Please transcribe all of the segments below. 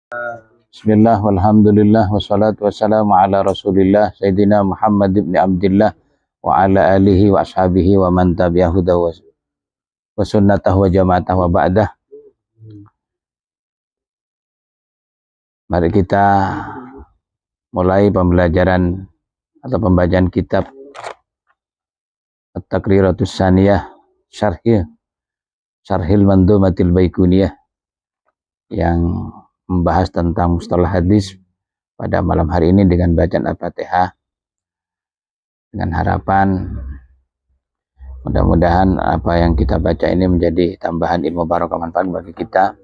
Bismillah, walhamdulillah, wassalatu wassalamu ala rasulillah Sayyidina Muhammad ibn Abdillah wa ala alihi wa ashabihi wa man tabi'ahu wa sunnatahu wa jama'atahu wa ba'dah. Mari kita mulai pembelajaran atau pembacaan kitab At-Taqriratus Saniyah Syarhil Mandumatil Baikuniyah yang membahas tentang mustalah hadis pada malam hari ini dengan bacaan Al-Fatihah, dengan harapan mudah-mudahan apa yang kita baca ini menjadi tambahan ilmu barokah manfaat bagi kita,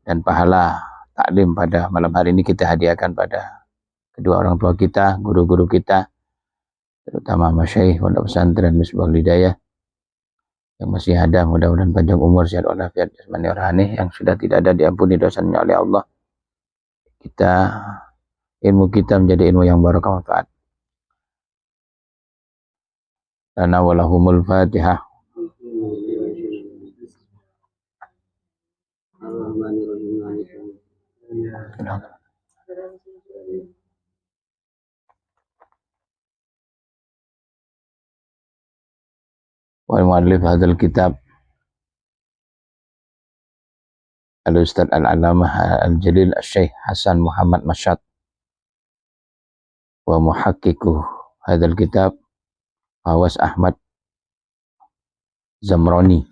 dan pahala taklim pada malam hari ini kita hadiahkan pada kedua orang tua kita, guru-guru kita, terutama Masyaikh Pondok Pesantren Misbahul Hidayah yang masih ada, mudah-mudahan panjang umur, sehat walafiat jasmani rohani, yang sudah tidak ada diampuni dosanya oleh Allah. Ilmu kita menjadi ilmu yang barokah manfaat. Lana walahumul Fatihah. Wal muallif hadzal kitab Al-Ustaz Al-Alamah Al-Jalil Al-Syekh Hasan Muhammad Masyad, wa muhaqqiquh hadzal kitab Awas Ahmad Zamrani,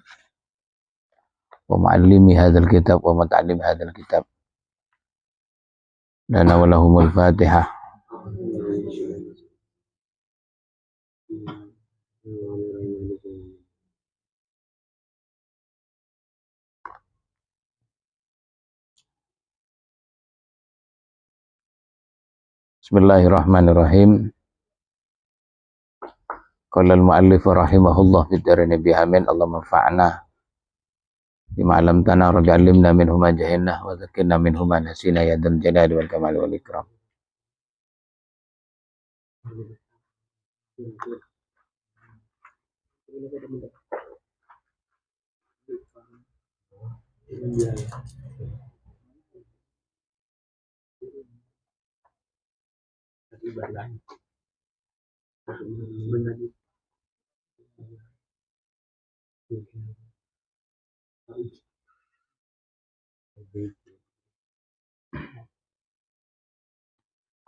wa muallimi hadzal kitab wa muta'allim hadzal kitab. Lana walahumul Fatihah. Bismillahirrahmanirrahim. Qala al-muallif rahimahullah fid darin bihamin Allah manfa'na bima 'allamtana rabbi 'allimna minhu ma jahilna wa zakkirna minhu ma nasina ya dzal jalali wal kamali wal ikram.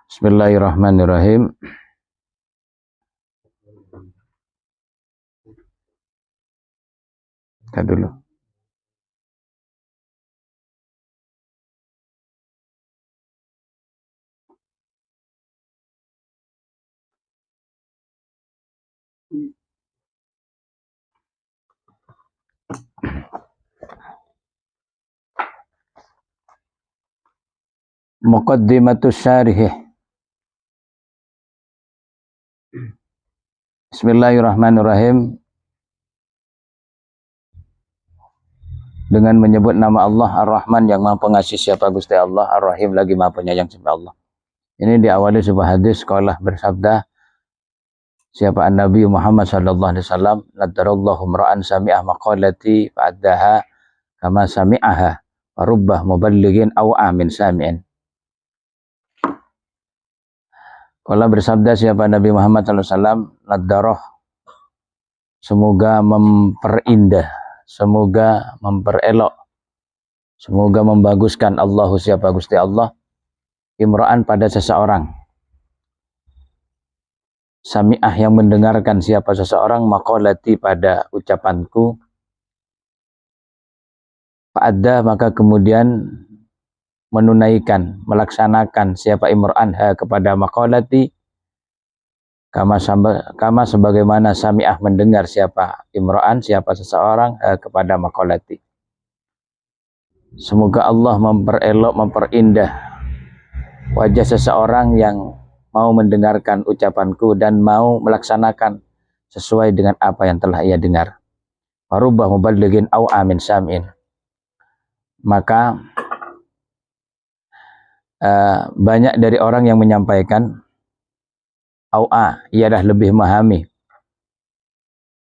Bismillahirrahmanirrahim. Kita dulu. Muqaddimatus syarih. Bismillahirrahmanirrahim. Dengan menyebut nama Allah Ar-Rahman yang Maha Pengasih siapa Gusti Allah, Ar-Rahim lagi Maha Penyayang siapa Allah. Ini diawali sebuah hadis, qala bersabda siapa Nabi Muhammad sallallahu alaihi wasallam, nadarallahu ra'an sami'ah maqalati fa'addaha kama sami'aha wa rubbah muballighin aw amin sami'in. Qala bersabda siapa Nabi Muhammad sallallahu alaihi wasallam, nadarah semoga memperindah, semoga memperelok, semoga membaguskan Allahu siapa Gusti Allah, imra'an pada seseorang, sami'ah yang mendengarkan siapa seseorang, maqalati pada ucapanku, fa'adda maka kemudian menunaikan, melaksanakan siapa imra'an ha kepada maqalati, kama sebagaimana sami'ah mendengar siapa imra'an siapa seseorang ha kepada maqalati. Semoga Allah memperelok, memperindah wajah seseorang yang mau mendengarkan ucapanku dan mau melaksanakan sesuai dengan apa yang telah ia dengar. Warubah muballighin au amin sam'in. Maka banyak dari orang yang menyampaikan, ialah lebih memahami,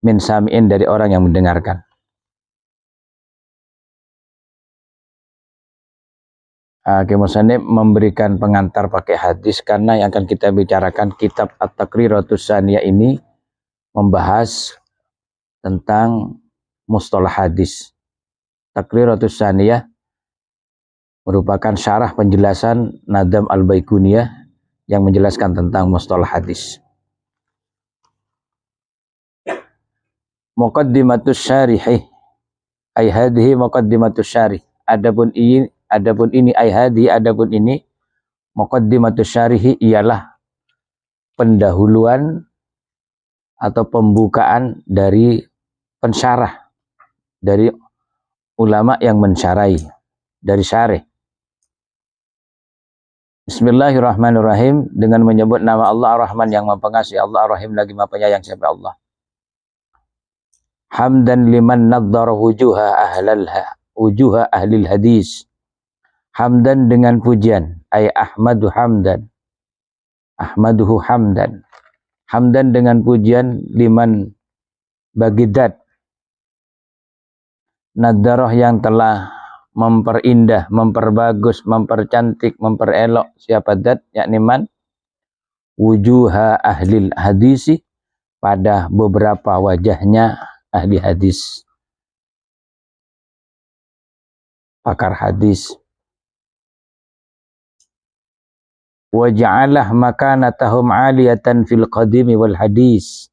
min sam'in dari orang yang mendengarkan. Musannif memberikan pengantar pakai hadis karena yang akan kita bicarakan kitab At-Taqriratus Tsaniyah ini membahas tentang mustalah hadis. Taqriratus Tsaniyah merupakan syarah penjelasan Nadam Al-Baiquniyah yang menjelaskan tentang mustalah hadis. Muqaddimatus syarihi ay hadhihi muqaddimatus syarih. Adapun ini ay hadhi, adapun ini muqaddimatus syarihi ialah pendahuluan atau pembukaan dari pensyarah, dari ulama yang mensyarahi, dari syarih. Bismillahirrahmanirrahim, dengan menyebut nama Allah Ar-Rahman yang Maha Pengasih, Allah Ar-Rahim lagi Maha Penyayang siapa Allah. Hamdan liman nadzara wujuha ahlil hadis. Hamdan dengan pujian, ay ahmadu hamdan. Ahmaduhu hamdan. Hamdan dengan pujian liman bagi dat. Nadzarah yang telah memperindah, memperbagus, mempercantik, memperelok siapa dat, yakni man wujuha ahlil hadisi, pada beberapa wajahnya ahli hadis, pakar hadis. Wa ja'alah makanatahum 'aliyatan fil qadimi wal hadis.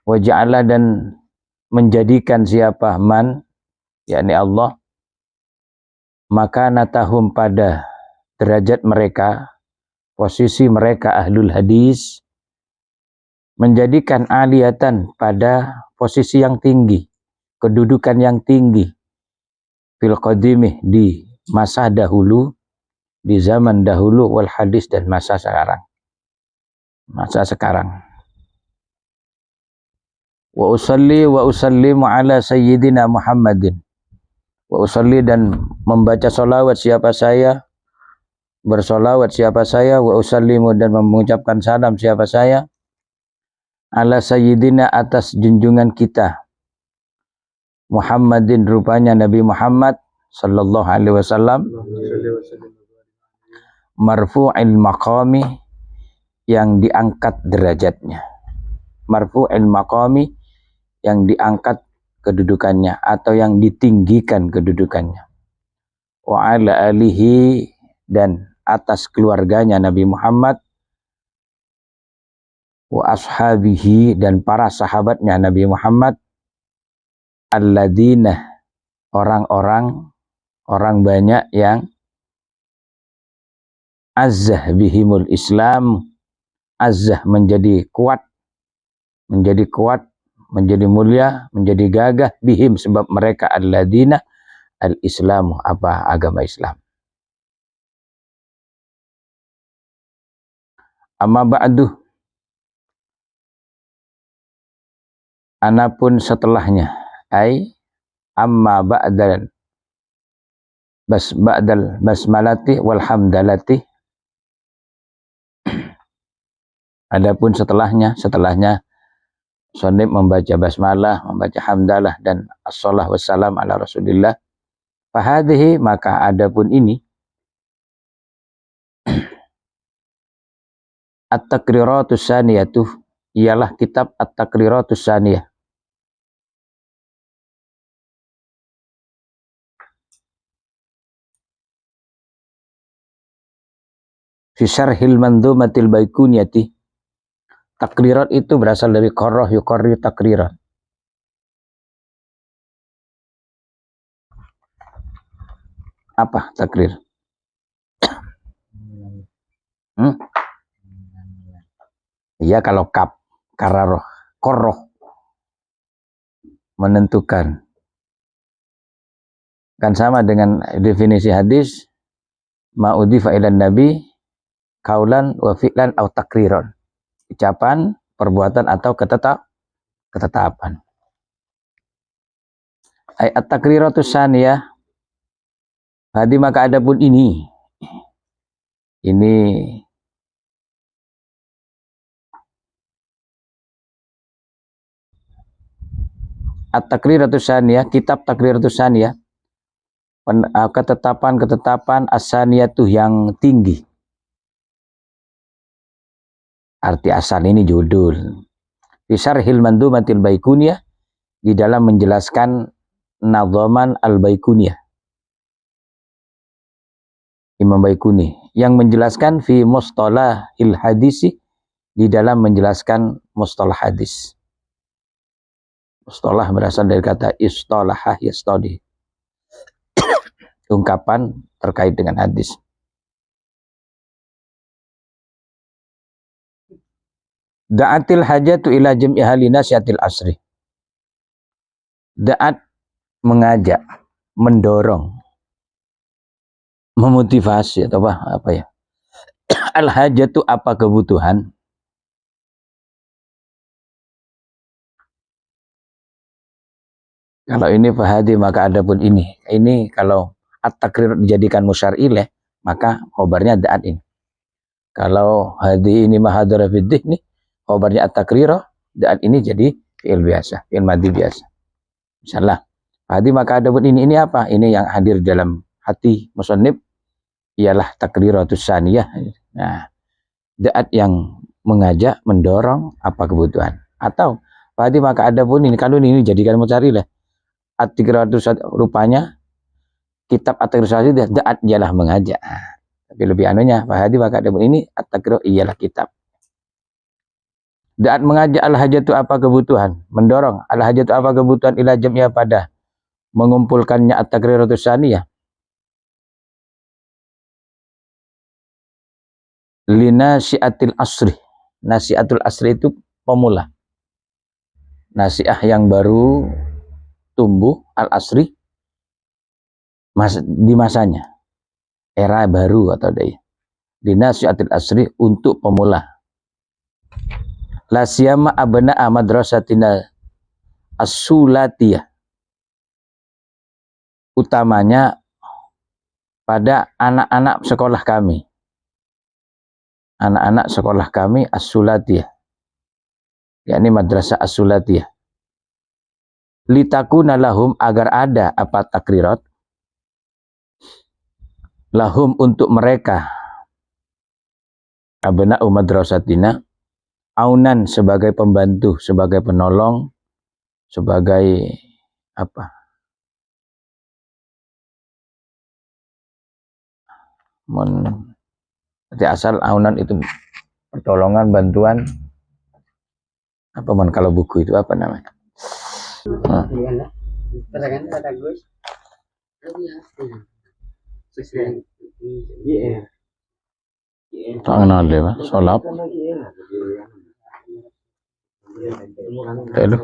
Wa ja'alah, dan menjadikan siapa man, yakni Allah, makanatahum pada derajat mereka, posisi mereka ahlul hadis, menjadikan aliyatan pada posisi yang tinggi, kedudukan yang tinggi, fil qadimih di masa dahulu, di zaman dahulu, wal hadis dan masa sekarang. Wa usalli wa usallimu ala sayyidina Muhammadin. Wa usalli, dan membaca salawat siapa saya, bersolawat siapa saya, wa usallimu, dan mengucapkan salam siapa saya, ala sayyidina, atas junjungan kita, Muhammadin, rupanya Nabi Muhammad sallallahu alaihi wasallam, marfu'il maqami, yang diangkat derajatnya, marfu'il maqami, yang diangkat kedudukannya atau yang ditinggikan kedudukannya, wa ala alihi, dan atas keluarganya Nabi Muhammad, wa ashabihi, dan para sahabatnya Nabi Muhammad, alladzina, orang banyak yang azzah bihimul Islam, azzah menjadi kuat, menjadi mulia, menjadi gagah, bihim sebab mereka, alladzina, al-Islamu, apa, agama Islam. Amma ba'du, anapun setelahnya, ay amma ba'dal basmalati wal hamdalati, adapun setelahnya Shonib membaca basmalah, membaca hamdalah, dan as-salah wassalam ala rasulillah. Fahadihi, maka adapun ini, At-Taqriratus Tsaniyah, ialah kitab At-Taqriratus Tsaniyah. Fi syarhil mandhumatil baiquniyati. Takrirat itu berasal dari qarrah yuqarri takrirat. Apa takrir? Iya, kalau kararoh, qarrah, menentukan. Kan sama dengan definisi hadis, ma'udhifa ilan nabi kaulan wa fi'lan au takriron. Ucapan, perbuatan, atau ketetapan. Ayat takriratus tsaniyah, hadi, maka adapun ini At-Taqriratus Tsaniyah, kitab Taqriratus Tsaniyah, ketetapan asaniyatuh yang tinggi. Arti asal ini judul. Fi syarhil mandumatil baikuniyah, di dalam menjelaskan nadhaman al-baikuniyah. Imam Baikuni yang menjelaskan fi mustalahil hadisi, di dalam menjelaskan mustalah hadis. Mustalah berasal dari kata istalahah yastadi, ungkapan terkait dengan hadis. Da'atil hajatu ila jam'i ahli nasihatil asri. Da'at mengajak, mendorong, memotivasi atau apa ya? Al hajatu apa kebutuhan? Kalau ini fahadi maka adapun ini. Ini kalau at-takrir dijadikan musyar ilaih, maka khobarnya da'at ini. Kalau hadi ini mahadara fiddih nih, khobarnya at-takrir, da'at ini jadi fi'il biasa, fi'il madhi biasa. Misalnya, hadi maka adapun ini apa? Ini yang hadir dalam hati musannif ialah takriratus saniyah. Nah, da'at yang mengajak, mendorong apa kebutuhan. Atau hadi maka adapun ini, kalau ini jadikan musyar ilaih. At-tikratus rupanya kitab at-tikrus da'at ialah mengajak. Tapi lebih anunya fahadi maka adapun ini at-tikrus ialah kitab. Da'at mengajak al-hajatu apa kebutuhan, mendorong al-hajatu apa kebutuhan ila jam'iyah pada mengumpulkannya at-tikratus saniyah. Linasiatil asri. Nasiatul asri itu pemula. Nasiah yang baru tumbuh, al-asri di masanya, era baru atau daya. Dinasiatil asri untuk pemula. La siyama abna'a madrasatina as-sulatiyah. Utamanya pada anak-anak sekolah kami. Anak-anak sekolah kami as-sulatiyah. Yakni madrasah as-sulatiyah. Litakuna lahum agar ada apa takrirat lahum untuk mereka abna'u madrasatina aunan sebagai pembantu, sebagai penolong, sebagai apa? Berarti asal aunan itu pertolongan, bantuan. Apa kalau buku itu apa namanya? Tak kenal deh, Pak. Solap. Itu.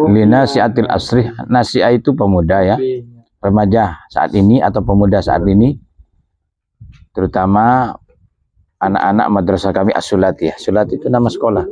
Linasiatil asri. Nasiah itu pemuda ya, remaja saat ini atau pemuda saat ini, terutama anak-anak madrasah kami as-sulatiyah. Sulat itu nama sekolah.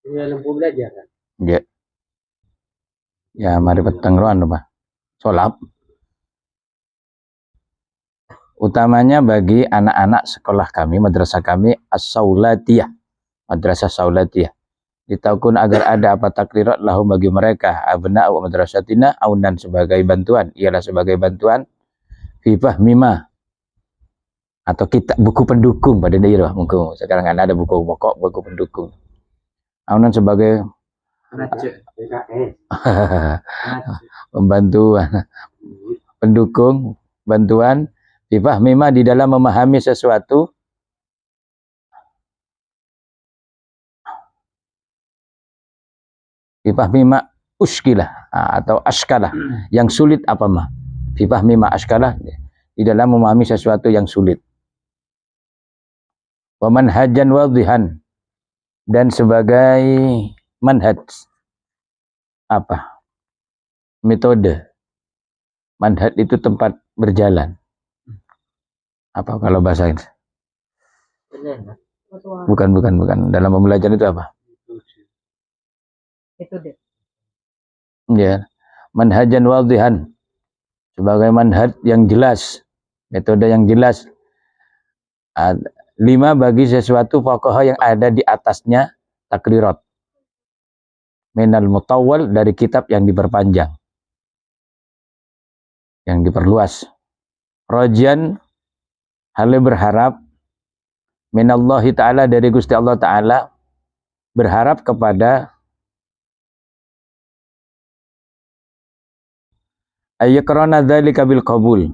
Lembu belajar kan? Ya. Ya, mari petang roan Pak. Solap. Utamanya bagi anak-anak sekolah kami, madrasah kami as-saulatiyah. Madrasah saulatiyah. Ditakun agar ada apa takrirat lahum bagi mereka abna'u madrasatina aunan sebagai bantuan, ialah sebagai bantuan fi fahmima atau kita buku pendukung pada daerah mungkin sekarang kan ada buku pokok, buku pendukung. Aunan sebagai Pembantuan, pendukung, bantuan, difahmi ma di dalam memahami sesuatu, difahmi ma uskilah atau askalah, yang sulit apa ma? Difahmi ma askalah, di dalam memahami sesuatu yang sulit. Wa manhajan wadhihan, dan sebagai manhaj, apa? Metode. Manhaj itu tempat berjalan. Apa kalau bahasa ini? Bukan. Dalam pembelajaran itu apa? Metode. Ya, manhajan wadhihan, sebagai manhaj yang jelas, metode yang jelas. 5 bagi sesuatu faqaha yang ada di atasnya takrirat. Minal mutawwal, dari kitab yang diperpanjang, yang diperluas. Rajan, hal berharap, minallahi ta'ala, dari Gusti Allah Ta'ala, berharap kepada ayyakrona dzalika bil qabul,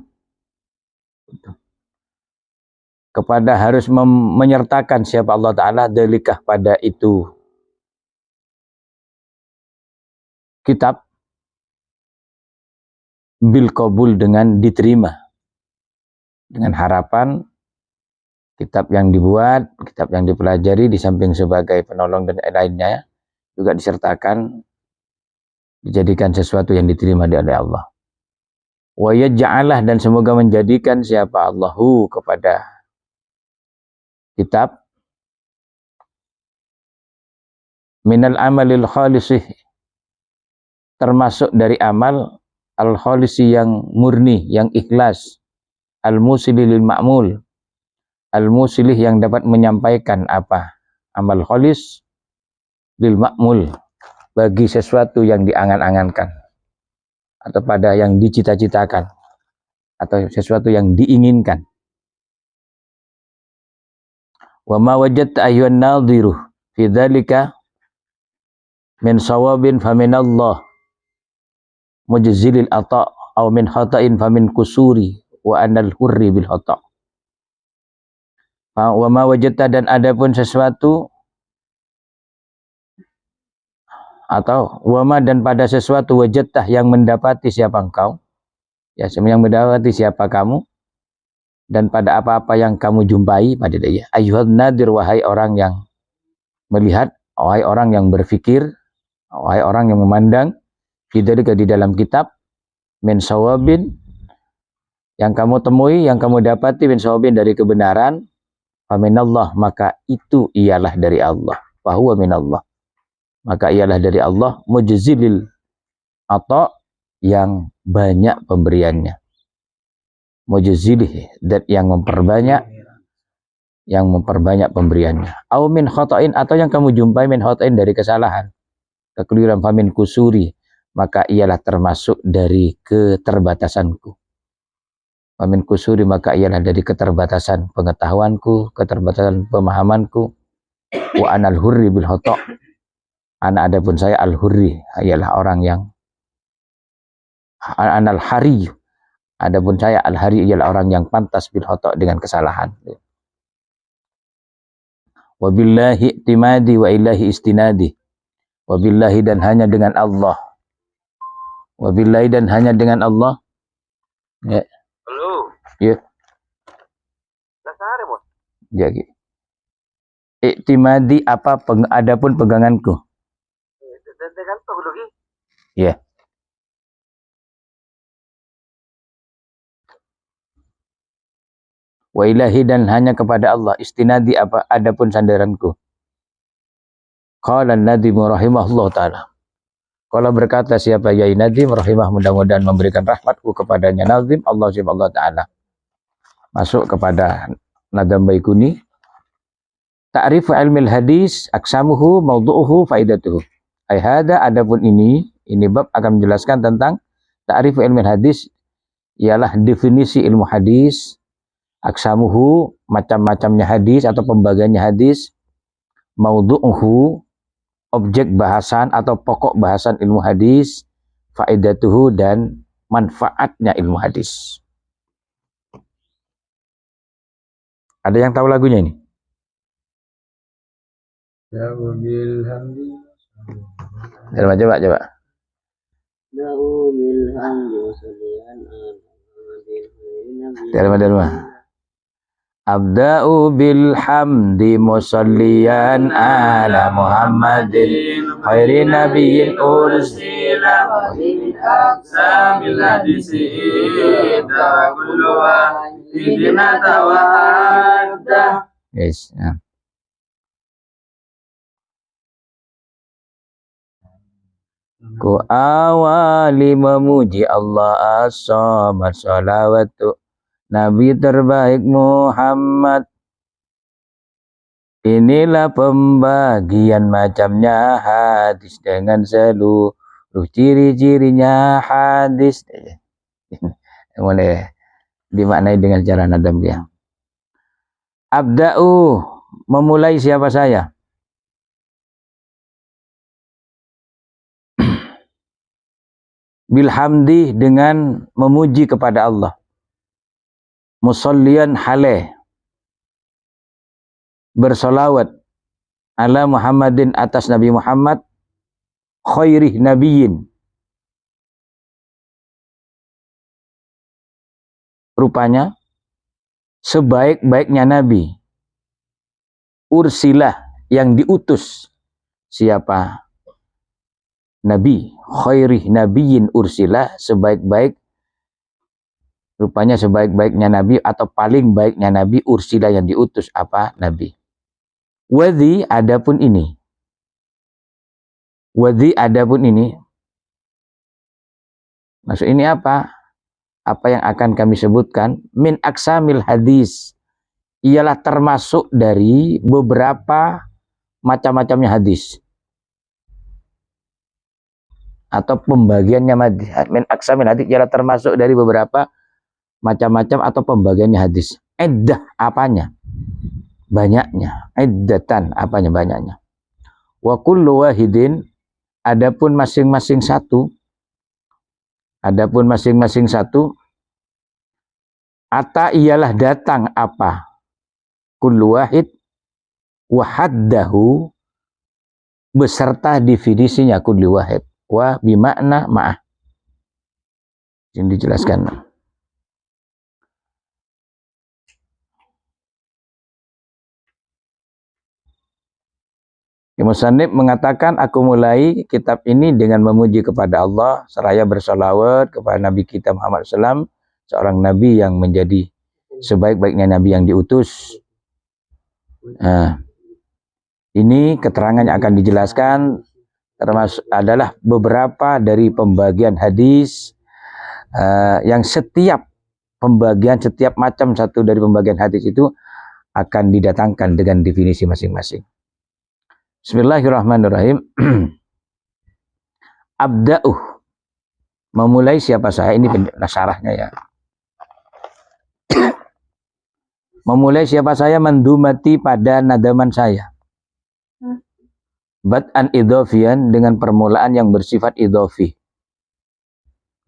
kepada harus menyertakan siapa Allah Ta'ala dalikah pada itu kitab, bil qabul, dengan diterima, dengan harapan kitab yang dibuat, kitab yang dipelajari, di samping sebagai penolong dan lainnya, juga disertakan dijadikan sesuatu yang diterima oleh Allah. Wa yaj'alah, dan semoga menjadikan siapa Allahu kepada kitab minal amalil khalisih, termasuk dari amal al khalisi, yang murni, yang ikhlas, al musilih lil ma'mul, al musilih, yang dapat menyampaikan apa? Amal khalis lil ma'mul, bagi sesuatu yang diangan-angankan, atau pada yang dicita-citakan, atau sesuatu yang diinginkan. Wa ma wajadta ayyuhan nadhiru fi dzalika min sawabin faminallah mujzilil ata, aw min khata'in famin kusuri wa anal hurri bil khata'. Wa ma wajadta, dan adapun sesuatu, atau wama, dan pada sesuatu, wajadtah, yang mendapati siapa engkau, ya, yang mendapati siapa kamu, dan pada apa-apa yang kamu jumpai pada dia. Ayyuhan nadir, wahai orang yang melihat, wahai orang yang berfikir, wahai orang yang memandang, fidzalika, di dalam kitab, min sawabin, yang kamu temui, yang kamu dapati, min sawabin, dari kebenaran, faminallah, maka itu ialah dari Allah, fahuwa minallah, maka ialah dari Allah, mujzilil ata, yang banyak pemberiannya, mujzilih, dan yang memperbanyak pemberiannya. Au min khata'in, atau yang kamu jumpai, min khata'in, dari kesalahan, kekeliruan, famin kusuri, maka ialah termasuk dari keterbatasanku. Famin kusuri, maka ialah dari keterbatasan pengetahuanku, keterbatasan pemahamanku. Wa anal hurri bil khata', ana adapun saya al hurri, ialah orang yang anal hari, adapun saya al hari, ialah orang yang pantas bil khata', dengan kesalahan. Wabillahi timadi wa ilahi istinadi, wabillahi, dan hanya dengan Allah, wabillahi, dan hanya dengan Allah, ya. Halo. Ya. Nasare, Bos. Jadi iktimadi, apa adapun peganganku. Ya. Wa ilahi, dan hanya kepada Allah, istinadi, apa adapun sandaranku. Qala an-nadim rahimahullah ta'ala, kalau berkata siapa Yai Nadim rahimah, mudah-mudahan memberikan rahmatku kepadanya, Nazim Allah subhanahu wa ta'ala, masuk kepada Nadam Baikuni. Ta'rifu ilmil hadis aksamuhu mawdu'uhu faidatuhu, ayhada, adapun ini bab akan menjelaskan tentang ta'rifu ilmil hadis, ialah definisi ilmu hadis, aksamuhu, macam-macamnya hadis atau pembagiannya hadis, mawdu'uhu, objek bahasan atau pokok bahasan ilmu hadis, faedatuhu dan manfaatnya ilmu hadis. Ada yang tahu lagunya ini? Coba. Dari rumah. Abda'u bilhamdi musalliyan ala Muhammadin khairi nabiyyin ursila wa min aqsamil hadisi ida kullu wahidina tawadda. Yes. Ku awali memuji Allah as-samad, salawatu Nabi terbaik Muhammad. Inilah pembagian macamnya hadis dengan seluruh ciri-cirinya hadis. Boleh dimaknai dengan cara nadam dia. Abda'u, memulai siapa saya? Bilhamdi, dengan memuji kepada Allah. Musallian haleh, bersolawat ala Muhammadin, atas Nabi Muhammad, khairih nabiyyin, rupanya sebaik-baiknya Nabi, ursilah, yang diutus. Siapa? Nabi, khairih nabiyyin ursilah, sebaik-baik, rupanya sebaik-baiknya Nabi atau paling baiknya Nabi, ursila, yang diutus. Apa? Nabi. Wadhi, adapun ini. Wadhi, adapun ini. Maksud ini apa? Apa yang akan kami sebutkan? Min aksamil hadis. Ialah termasuk dari beberapa macam-macamnya hadis. Atau pembagiannya hadis. Min aksamil hadis ialah termasuk dari beberapa macam-macam atau pembagiannya hadis. Iddah, apanya? Banyaknya. Iddatan, apanya? Banyaknya. Wa kullu wahidin, adapun masing-masing satu. Adapun masing-masing satu. Ata, ialah datang apa? Kullu wahid wahaddahu, beserta definisinya kullu wahid. Wa bimakna ma'ah. Ini dijelaskan. Musannif mengatakan, aku mulai kitab ini dengan memuji kepada Allah seraya bersolawat kepada Nabi kita Muhammad SAW, seorang Nabi yang menjadi sebaik-baiknya Nabi yang diutus. Nah, ini keterangan yang akan dijelaskan termasuk adalah beberapa dari pembagian hadis yang setiap pembagian, setiap macam satu dari pembagian hadis itu akan didatangkan dengan definisi masing-masing. Bismillahirrahmanirrahim. Abda'uh, memulai siapa saya, ini syarahnya ya. Memulai siapa saya, mendumati pada nadaman saya. Bad'an idhofian, dengan permulaan yang bersifat idhofi.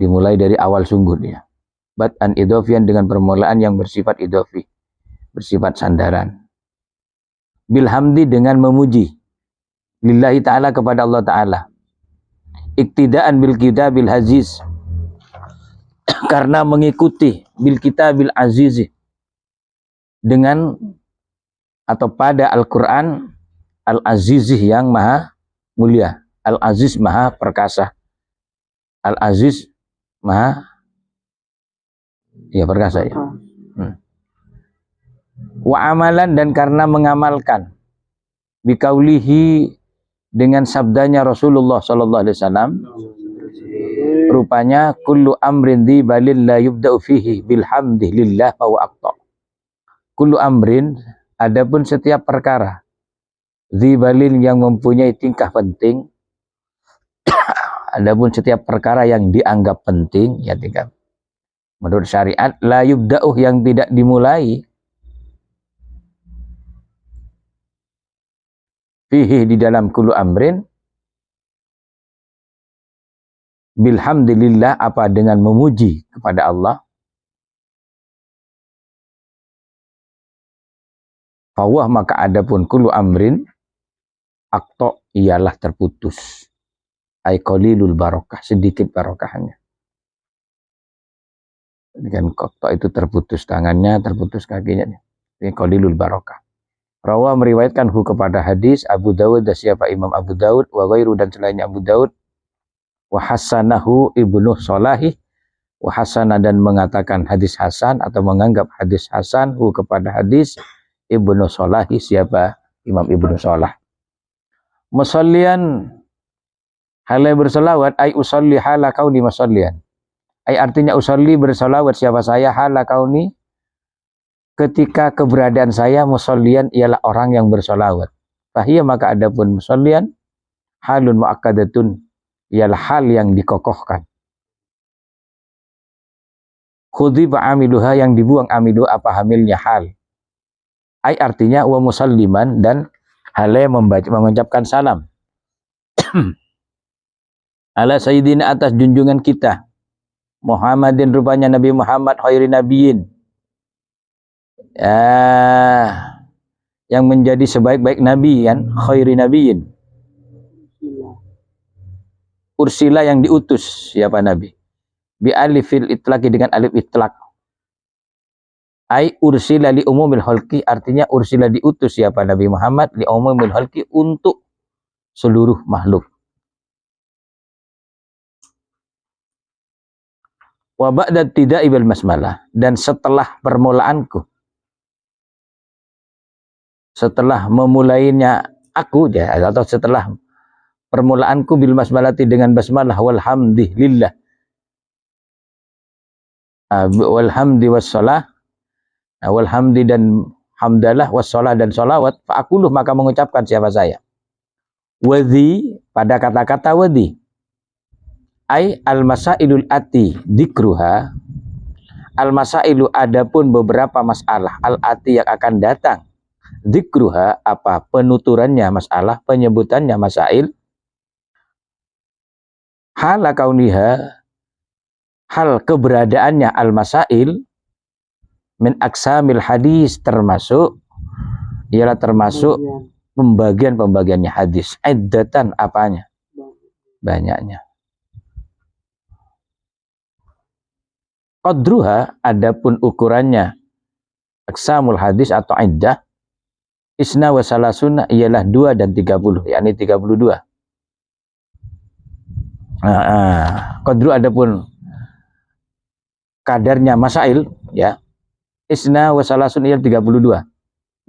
Dimulai dari awal sungguh dia. Bad'an idhofian, dengan permulaan yang bersifat idhofi, bersifat sandaran. Bilhamdi, dengan memuji. Lillahi ta'ala, kepada Allah ta'ala. Iktidaan bil kitabil aziz, karena mengikuti bil kitabil aziz, dengan atau pada Al-Quran al-aziz, yang maha mulia. Al-aziz, maha perkasa. Al-aziz, maha ya perkasa ya. Wa amalan, dan karena mengamalkan bikaulihi, dengan sabdanya Rasulullah sallallahu alaihi wasallam, rupanya kullu amrin di balil la yubda'u fihi bilhamdi lillah fa wa aqta. Kullu amrin, adapun setiap perkara, di balil, yang mempunyai tingkah penting, adapun setiap perkara yang dianggap penting, ya tingkah menurut syariat, la yubda'u, yang tidak dimulai, fihi, di dalam kullu amrin, bilhamdilillah, apa dengan memuji kepada Allah, fawah, maka adapun kullu amrin akto, ialah terputus, ay qalilul barokah, sedikit barokahnya. Dengan akto itu terputus tangannya, terputus kakinya, ini qalilul barokah. Rawa meriwayatkan kepada hadis Abu Dawud, dan siapa Imam Abu Dawud, wa ghairu, dan selainnya Abu Dawud, wa hasanahu Ibnu Salahi, wa hasana, dan mengatakan hadis hasan atau menganggap hadis hasan kepada hadis Ibnu Salahi, siapa Imam Ibnu Salah. Musallian, halai berselawat, ay usalli hala kauni musallian, ay artinya usalli berselawat siapa saya, hala kauni ketika keberadaan saya, musallian ialah orang yang berselawat. Fahiyya, maka adapun musallian, halun muakkadatun, ialah hal yang dikokohkan. Khudiba amiluha, yang dibuang amilu, apa hamilnya hal. Ay artinya wa musalliman, dan halai mengucapkan salam. Ala sayyidina, atas junjungan kita, Muhammadin, rupanya Nabi Muhammad, khairi nabiyin, yang menjadi sebaik-baik nabi, kan, khairi nabiyin, ursila, yang diutus, siapa nabi, bi alifil itlaqi, dengan alif itlaq, ay ursila li umumil khalqi, artinya ursila, diutus siapa Nabi Muhammad, li umumil khalqi, untuk seluruh makhluk. Wa ba'da tida'i bil basmalah, dan setelah permulaanku, setelah memulainya aku, ya, atau setelah permulaanku bil basmalati, dengan basmalah, walhamdulillah, walhamdi wassalah, walhamdi, dan hamdalah, wassalah, dan sholawat, fa'akuluh, maka mengucapkan siapa saya, wadhi, pada kata-kata wadhi, ay al-masailul ati dikruha, al-masailu, adapun beberapa masalah, al-ati, yang akan datang, dikruha, apa penuturannya masalah, penyebutannya masail, hala kauniha, hal keberadaannya al-masail, min aksamil hadis, termasuk, ialah termasuk pembagian-pembagiannya hadis, iddatan, apanya, banyaknya. Qadruha, adapun ukurannya, aksamul hadis atau iddah, isna wa salasuna, ialah 2 dan 30, yakni 32. Qadru, adapun kadarnya masail, ya, isna wa salasun, ialah 32.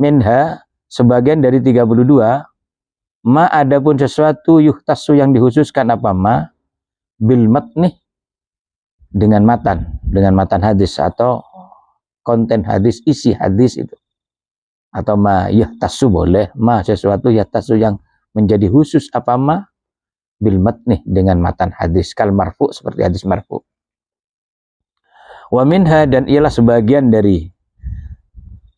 Minha, sebagian dari 32, ma, adapun sesuatu, yuhtasu, yang dikhususkan, apa ma, bil matni, dengan matan hadis, atau konten hadis, isi hadis itu, atau ma yuhtasu, boleh ma, sesuatu yuhtasu, yang menjadi khusus, apa ma, bil matni, dengan matan hadis, kal marfu, seperti hadis marfu. Wa minha, dan ialah sebagian dari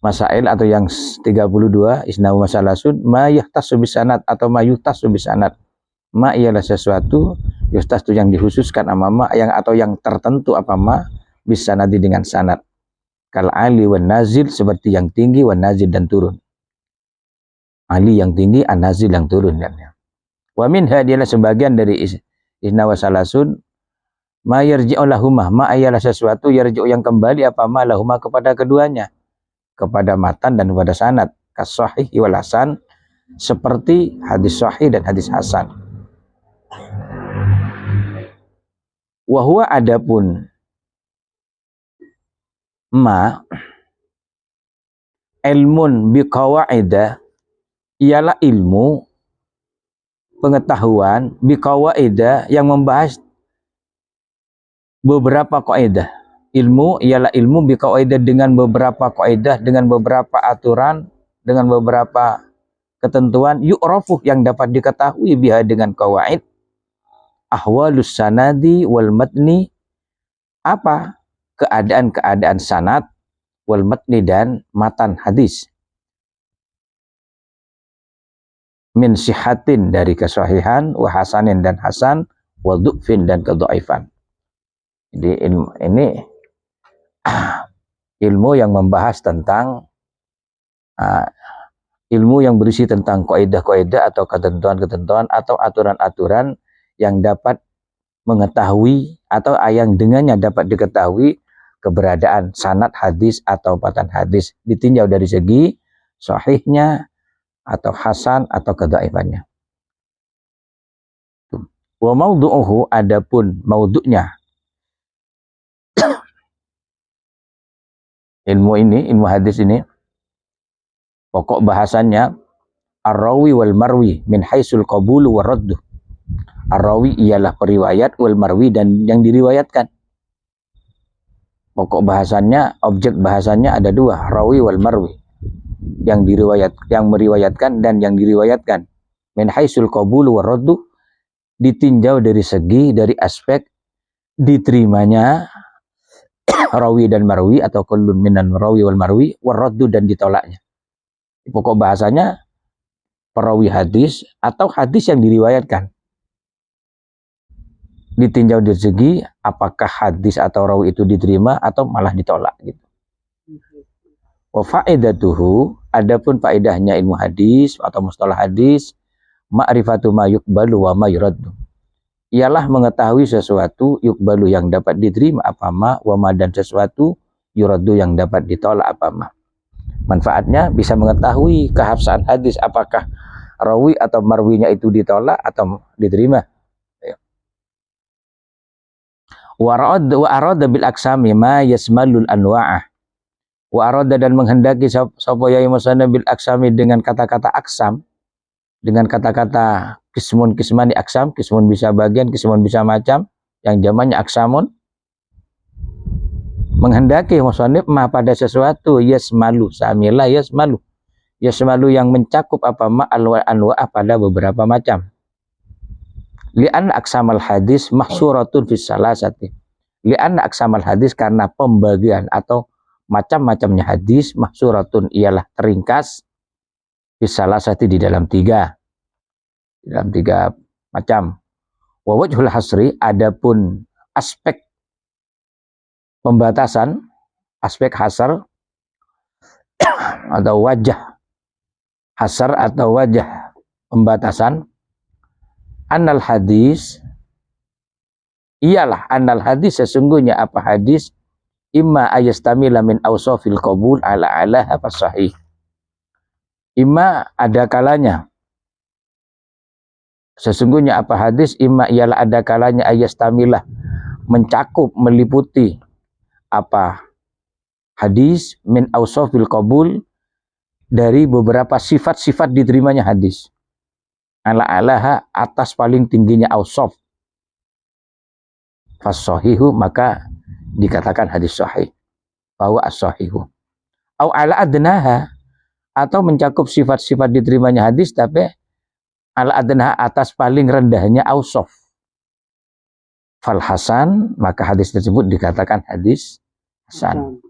masail atau yang 32, isna wa salasun, ma yuhtasu bisanad, atau ma yuhtasu bisanad, ma ialah sesuatu, yuhtasu, yang dikhususkan, ama yang, atau yang tertentu, apa ma, bisanadi, dengan sanad, kal ali wan nazil, seperti yang tinggi, wan nazil, dan turun. Ali yang tinggi, an nazil, yang turun, kan. Wa minha, dialah sebagian dari isna wa salasun, ma yarji'u lahumah, ma ialah sesuatu, yarji'u, yang kembali, apa ma, lahumah, kepada keduanya, kepada matan dan kepada sanad, kas sahih wal hasan, seperti hadis sahih dan hadis hasan. Wa huwa, adapun ma, ilmun bi qawaidah, ialah ilmu, pengetahuan, bi qawaidah, yang membahas beberapa kaidah. Ilmu ialah ilmu bi qawaidah, dengan beberapa kaidah, dengan beberapa aturan, dengan beberapa ketentuan, yu'rafu, yang dapat diketahui, biha, dengan qawaid, ahwalus sanadi wal matni, apa keadaan-keadaan sanad, wal matni, dan matan hadis, min sihatin, dari kesahihan, wa hasanin, dan hasan, wa du'fin dan kedhaifan. Jadi ini ilmu yang membahas tentang ilmu yang berisi tentang kaidah-kaidah atau ketentuan-ketentuan atau aturan-aturan yang dapat mengetahui atau yang dengannya dapat diketahui keberadaan sanad hadis atau matan hadis, ditinjau dari segi sahihnya atau hasan atau kedhaifannya. Wa maudhu'uhu, adapun maudhu'nya ilmu hadis ini, pokok bahasannya ar-rawi wal marwi min haitsul qabul wa radd. Ar-rawi ialah periwayat, wal marwi dan yang diriwayatkan. Pokok bahasannya, objek bahasannya ada dua, rawi wal marwi. Yang meriwayatkan dan yang diriwayatkan. Min haitsul qabul wa radd, ditinjau dari aspek diterimanya rawi dan marwi atau kullun minan rawi wal marwi warraddu dan ditolaknya. Pokok bahasanya perawi hadis atau hadis yang diriwayatkan. Ditinjau dari segi apakah hadis atau rawi itu diterima atau malah ditolak gitu. Wa faedatuhu, adapun faedahnya ilmu hadis atau mustalah hadis, ma'rifatu ma yuqbalu wa ma yuraddu. Ialah mengetahui sesuatu yuqbalu yang dapat diterima apa ma, wa ma dan sesuatu yuraddu yang dapat ditolak apa ma. Manfaatnya bisa mengetahui kehabsaan hadis, apakah rawi atau marwinya itu ditolak atau diterima. Wa arada bil aksami ma yasmalul anwa'ah. Wa arada dan menghendaki sapa ya musana bil aksami dengan kata-kata aksam, dengan kata-kata kismun di aksam, kismun bisa bagian, kismun bisa macam, yang zamannya aksamun. Menghendaki musannif ma pada sesuatu yasmalu, samila yasmalu. Yasmalu yang mencakup apa ma anwa pada beberapa macam. Li'an aksamal hadis mahsuratun fis salasati. Li'an aksamal hadis karena pembagian atau macam-macamnya hadis mahsuratun ialah teringkas fis salasati di dalam tiga macam. Wa wajhul hasri, adapun aspek pembatasan, aspek hasar atau wajah hasar atau wajah pembatasan, annal hadis ialah annal hadis sesungguhnya apa hadis imma ayastamila min awsafil qabul ala apa sahih. Imma ada kalanya sesungguhnya apa hadis imma ialah ada kalanya ayastamilah mencakup meliputi apa hadis min awsafil qabul dari beberapa sifat-sifat diterimanya hadis. Ala atas paling tingginya awsaf. Fas-sahihu maka dikatakan hadis sahih. Bahwa as-sahihu. Au ala adnaha atau mencakup sifat-sifat diterimanya hadis tapi ala adnaha atas paling rendahnya awsaf. Fal hasan maka hadis tersebut dikatakan hadis hasan.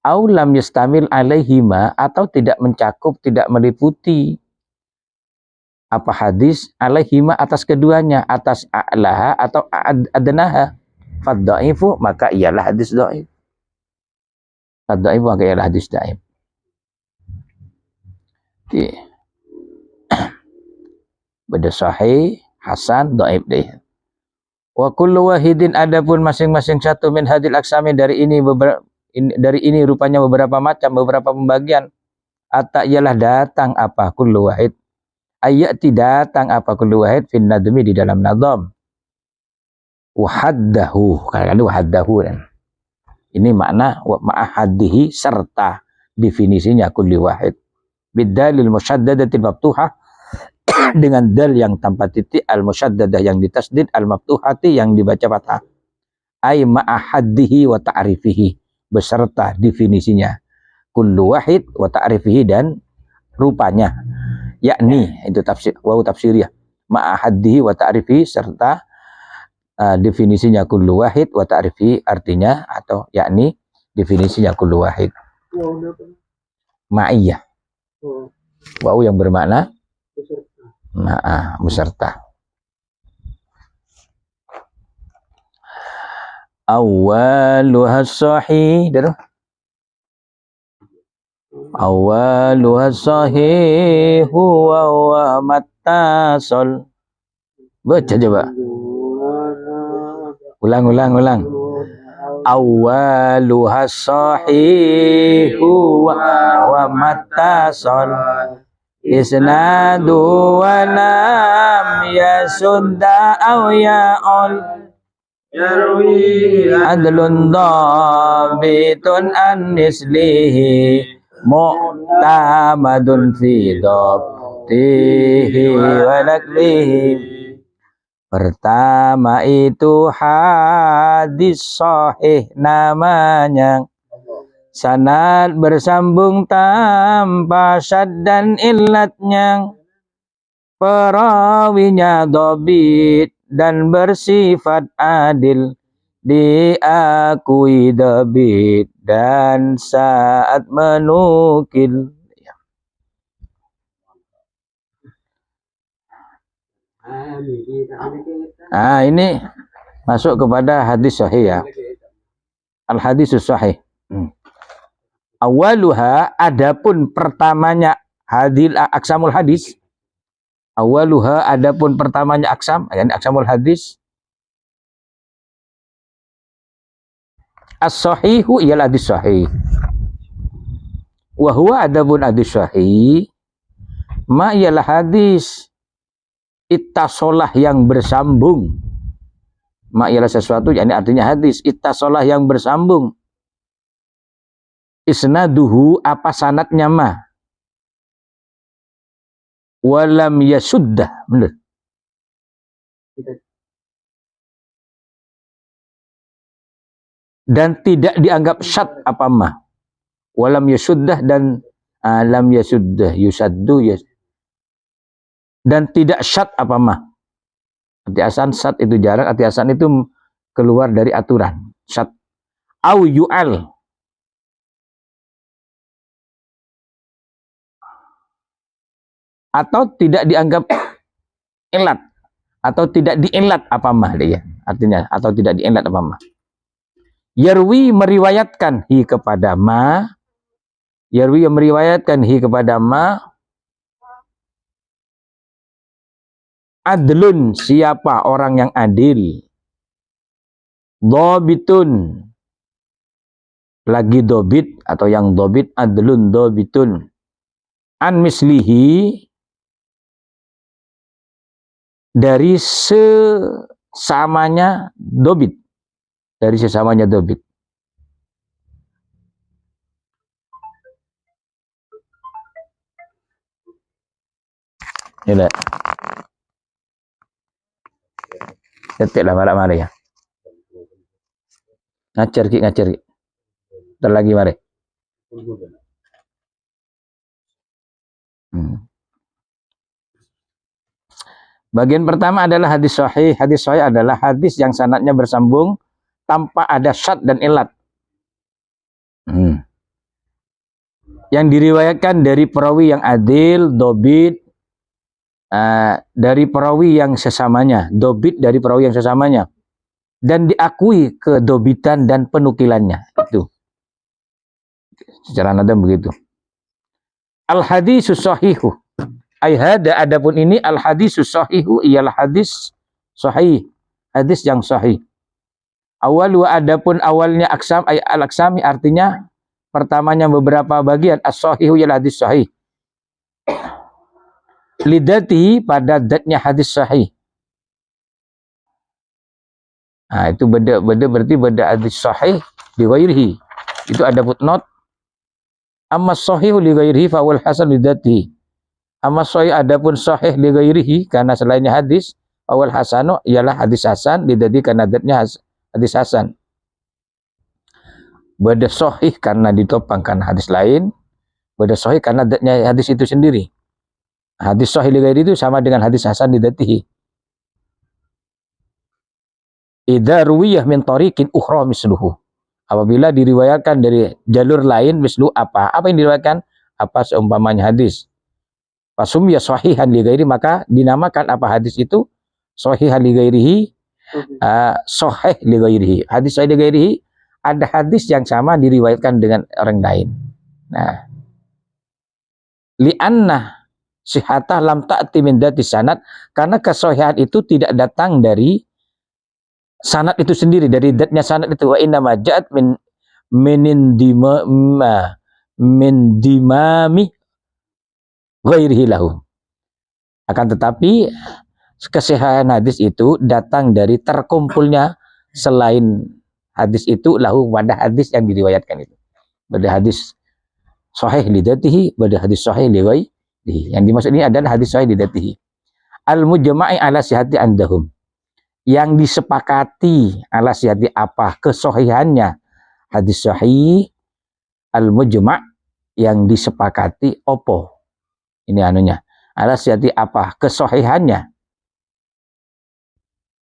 Au lam yastamil alaihima atau tidak mencakup, tidak meliputi apa hadis alaihima atas keduanya, atas a'laha atau adnaha, faddaifu maka ialah hadis dhaif. Faddaifu maka ialah hadis dhaif. Beda sahih, hasan, dhaif deh. Wa kullu wahidin adapun masing-masing satu min hadil aksami dari ini rupanya beberapa macam, beberapa pembagian. Atta ialah datang apa kullu wahid. Ayati datang apa kullu wahid fin nadmi di dalam nadham. Wahaddahu, kadang-kadang wahaddahu kan. Ini makna ma'ahaddihi serta definisinya kulli wahid. Bidalil musyaddadatil maftuhah dengan dal yang tanpa titik, al musyaddadah yang ditasdid, al maftuhati yang dibaca fathah. Ay ma'ahaddihi wa ta'rifihi beserta definisinya. Kullu wahid wa ta'rifihi dan rupanya. Yakni itu tafsir wawu tafsiriyah. Ma'ahaddihi wa ta'rifihi serta definisinya kullu wahid wa ta'rifihi artinya atau yakni definisinya kullu wahid. Ma'iyah. Wawu yang bermakna beserta. Awwaluha sahih. Awwaluha sahih wa mattasal. Baca coba. Ulang. Awwaluha sahih wa mattasal. Isnadu wa lam yasudda aw ya'ul. Yarwi adlun dhabitun an mislihi mu'tamadun fi dhabtihi wa naklihi. Pertama itu hadis sahih namanya, sanad bersambung tanpa syad dan illatnya, perawinya dhabit dan bersifat adil, diakui dhabit dan saat menukil. Ini masuk kepada hadis sahih ya. Al hadisus sahih. Awaluha, adapun pertamanya hadil aksamul hadis. Awaluha, adapun pertamanya aksam, yakni aksamul hadis. As-sahihu ialah hadis sahih. Wa huwa, adapun hadis sahih, ma ialah hadis ittasolah yang bersambung. Ma ialah sesuatu, yakni artinya hadis ittasolah yang bersambung. Isnaduhu, apa sanadnya ma. Walam yasuddah, benar. Dan tidak dianggap syad apa ma. Walam yasuddah dan lam yasuddah yusaddu yas. Dan tidak syad apa ma. Arti asan syad itu jarang, arti asan itu keluar dari aturan. Syad. Au yu'al. Atau tidak dianggap ilat, atau tidak diilat apa mah dia, artinya atau tidak diilat apa mah. Yarwi meriwayatkan hi kepada ma, yarwi meriwayatkan hi kepada ma, adlun siapa orang yang adil, dhabitun lagi dobit atau yang dobit, adlun dhabitun an mislihi dari sesamanya dobit, dari sesamanya dobit. Ini detik lah balak mari ya. Ngacer ki. Ntar lagi mari. Bagian pertama adalah hadis sahih. Hadis sahih adalah hadis yang sanadnya bersambung tanpa ada syad dan ilat. Yang diriwayatkan dari perawi yang adil, dobit, dari perawi yang sesamanya, dobit dari perawi yang sesamanya, dan diakui kedobitan dan penukilannya. Itu secara nada begitu. Al hadisus sahihu, ayhada, adapun ini al hadisus sahihu ialah hadis sahih, hadis yang sahih. Awalu, adapun awalnya aksam, ay al aksami artinya pertamanya beberapa bagian, as sahihu ialah hadis sahih. Lidati, pada datnya hadis sahih. Nah, itu beda berarti beda hadis sahih di ghairihi. Itu ada footnote. Amma sahihu li ghairihi fa wal hasan lidati. Amma sahih, adapun sahih li ghairihi karena selainnya hadis, awal hasanu ialah hadis hasan, lidati karena datnya hadis hasan. Beda sahih karena ditopang karena hadis lain, beda sahih karena datnya hadis itu sendiri. Hadis sahih li ghairihi itu sama dengan hadis hasan lidatihi. Idza ruwiyah min tariqin ukhra misluhu. Apabila diriwayatkan dari jalur lain mislu apa yang diriwayatkan, apa seumpamanya hadis. Fasum ya sahihan li ghairi, maka dinamakan apa hadis itu sahihan li ghairihi, sahih li ghairihi. Hadis sahih li ghairihi, ada hadis yang sama diriwayatkan dengan orang lain. Nah, li'anna sihhatah lam ta'ti min dzati sanad, karena kesahihan itu tidak datang dari sanad itu sendiri, dari zatnya sanad itu. Wa inna ma ja'at min dimami ghairihi lahu. Akan tetapi kesahihan hadis itu datang dari terkumpulnya selain hadis itu lahu pada hadis yang diriwayatkan itu. Pada hadis sahih li dzatihi, pada hadis sahih li ghairihi. Yang dimaksud ini adalah hadis sahih li dzatihi. Al-mujma'i ala sihhati andahum. Yang disepakati ala sihhati apa? Kesahihannya hadis sahih. Al-mujma' yang disepakati opo. Ini anunya. Ala sihhati apa? Kesahihannya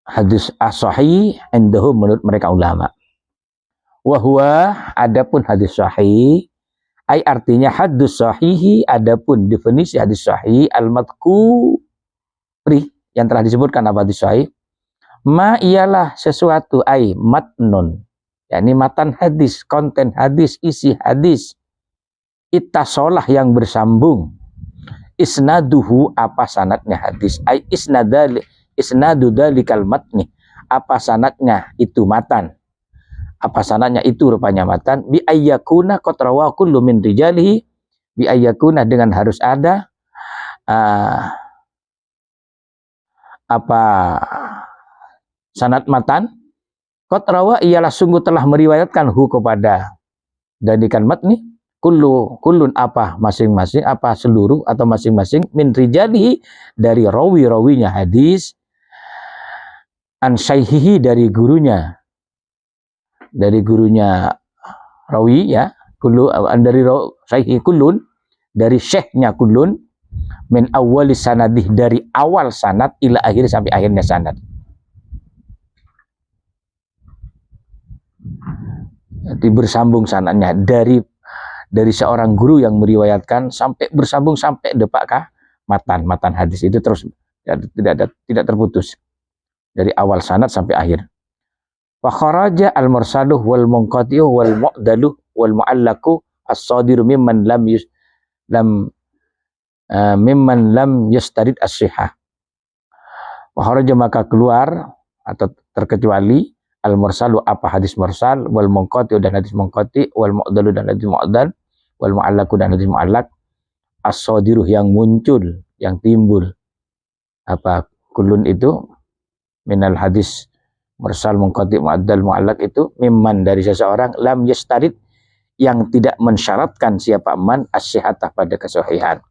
hadis as-sahih indahum menurut mereka ulama. Wa huwa, adapun hadis sahih, ai artinya hadis sahihi, adapun definisi hadis sahih al-madhkuri yang telah disebutkan apa hadis sahih, ma ialah sesuatu ai matnun, yakni matan hadis, konten hadis, isi hadis, ittasolah yang bersambung, isnaduhu apa sanadnya hadis, ai isnadu dalikal matni, apa sanadnya itu matan, apa sanadnya itu rupanya matan, bi ayyakuna qad rawa kullu min rijalihi, bi ayyakuna dengan harus ada apa sanad matan, qad rawa ialah sungguh telah meriwayatkan hu kepada dalikan matni, kullun apa masing-masing, apa seluruh atau masing-masing, min rijalihi dari rawi-rawinya hadis, an syaihihi dari gurunya rawi ya, kullu dari syaihi kullun, dari syekhnya kullun, min awwali sanadih dari awal sanad ila akhir sampai akhirnya sanad. Jadi bersambung sanadnya dari seorang guru yang meriwayatkan sampai bersambung sampai depakkah matan hadis itu terus ya, tidak terputus dari awal sanad sampai akhir. Wa kharaja al-mursaluh wal munqati'u wal mu'daluh wal mu'allaku as-sadiru mimman lam yastarid as-sihah. Wa kharaja maka keluar atau terkecuali al-mursalu apa hadis mursal, wal munqati'u dan hadis munqati', wal mu'dalu dan hadis mu'dal, wal mu'allaku dan hadis mu'allak, as-sadiru yang muncul, yang timbul. Apa kulun itu minal hadis mursal, munqati', mu'addal, mu'allak itu mimman dari seseorang lam yastarid yang tidak mensyaratkan siapa man as-sihatah pada kesahihan.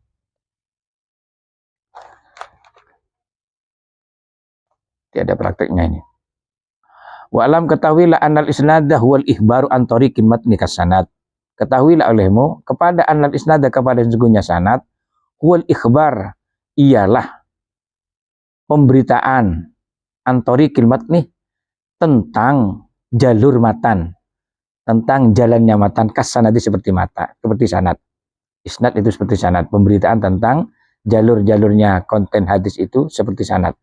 Tiada prakteknya ini. Wa alam ketahuilah annal isnadah wal ihbaru an tariqin matni kasanad. Ketahuilah olehmu kepada annal isnadah kepada sesungguhnya sanad, wal ikhbar ialah pemberitaan an tariqil matni tentang jalur matan, tentang jalannya matan, kasanadi seperti sanad. Isnad itu seperti sanad, pemberitaan tentang jalur-jalurnya konten hadis itu seperti sanad.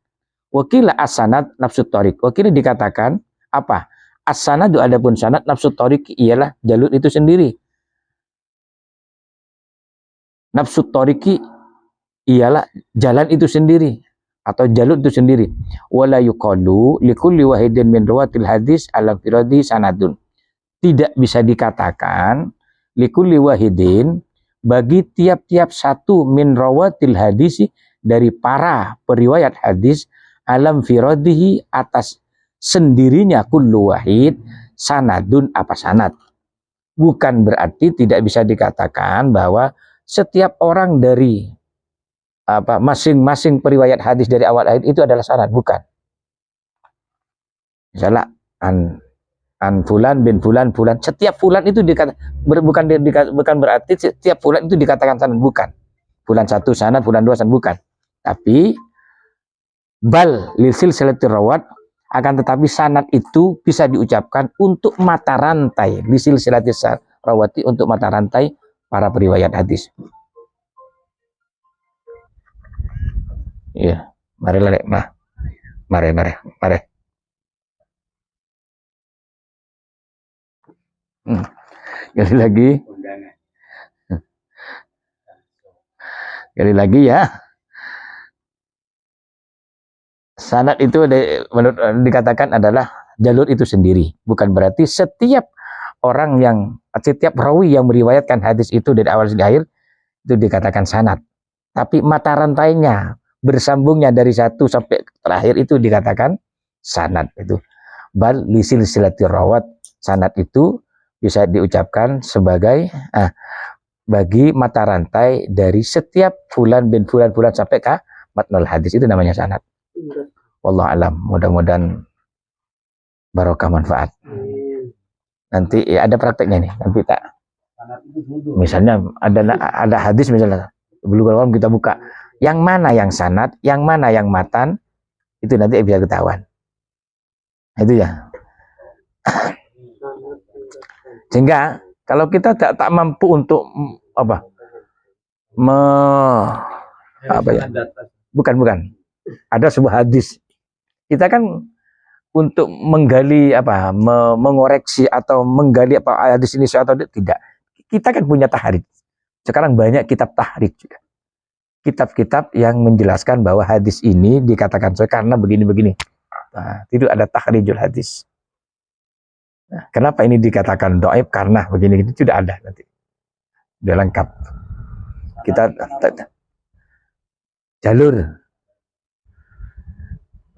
Wakila as-sanad nafsu tariq. Wakila dikatakan apa? As-sanadu adapun sanad, nafsu tariq ialah jalur itu sendiri. Nafsu tariqi ialah jalan itu sendiri atau jalur itu sendiri. Wala yuqalu likulli wahidin min rawatil hadis ala firadi sanadun. Tidak bisa dikatakan likulli wahidin bagi tiap-tiap satu min rawatil hadis dari para periwayat hadis alam firadihi atas sendirinya kullu wahid sanadun apa sanad. Bukan berarti tidak bisa dikatakan bahwa setiap orang dari masing-masing periwayat hadis dari awal akhir itu adalah sanad, bukan. Misalnya an fulan bin fulan, setiap fulan itu bukan berarti setiap fulan itu dikatakan sanad, bukan. Fulan satu sanad, fulan dua sanad, bukan. Tapi bal lil silsilatir rawat, akan tetapi sanad itu bisa diucapkan untuk mata rantai, lil silsilatir rawati, untuk mata rantai para periwayat hadis. Iya, mari. Sekali lagi. Sekali lagi ya. Sanad itu menurut dikatakan adalah jalur itu sendiri. Bukan berarti setiap rawi yang meriwayatkan hadis itu dari awal sampai akhir itu dikatakan sanad. Tapi mata rantainya, bersambungnya dari satu sampai terakhir itu dikatakan sanad itu. Bal lisil silati rawat, sanad itu bisa diucapkan sebagai bagi mata rantai dari setiap fulan bin fulan sampai ke matnul hadis, itu namanya sanad. Wallahu alam, mudah-mudahan barokah manfaat. Nanti ya ada prakteknya nih, nanti tak. Misalnya ada hadis misalnya, Bulughul Maram kita buka, yang mana yang sanad, yang mana yang matan, itu nanti bisa ketahuan. Itu ya. Sehingga kalau kita tak mampu untuk apa ya? Bukan. Ada sebuah hadis. Kita kan untuk menggali mengoreksi atau menggali apa hadis ini atau tidak. Kita kan punya tahrij. Sekarang banyak kitab tahrij juga. Kitab-kitab yang menjelaskan bahwa hadis ini dikatakan karena begini-begini. Nah, itu ada tahrijul hadis. Nah, kenapa ini dikatakan dhaif karena begini, itu sudah ada nanti. Sudah lengkap. Kita jalur.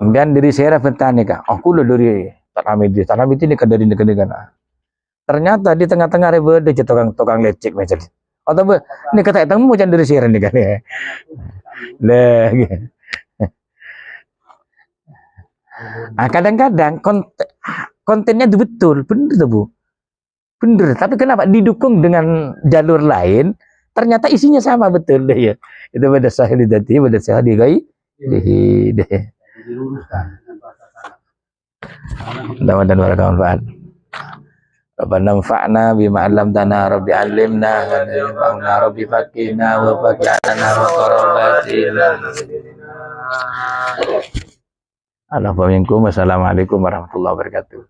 Kemudian dari Syarah Fatanika, aku lo dari Tanamid ini ke dari negara. Ternyata di tengah-tengah rebe ada tukang lecek macam. Atau ini kata temu macam dari Syarah nih kan ya. Lah. Kadang-kadang kontennya itu betul, bener tuh Bu. Bener, tapi kenapa didukung dengan jalur lain? Ternyata isinya sama betul deh ya. Itu pada sahih dati, pada sahih gai. Deh. Mudah-mudahan bermanfaat. Rabbana anfa'na bima 'allamtana, rabbi 'allimna wa anfa'na, rabbi faqihna wa faqihna wa qarabatina. Assalamualaikum warahmatullahi wabarakatuh.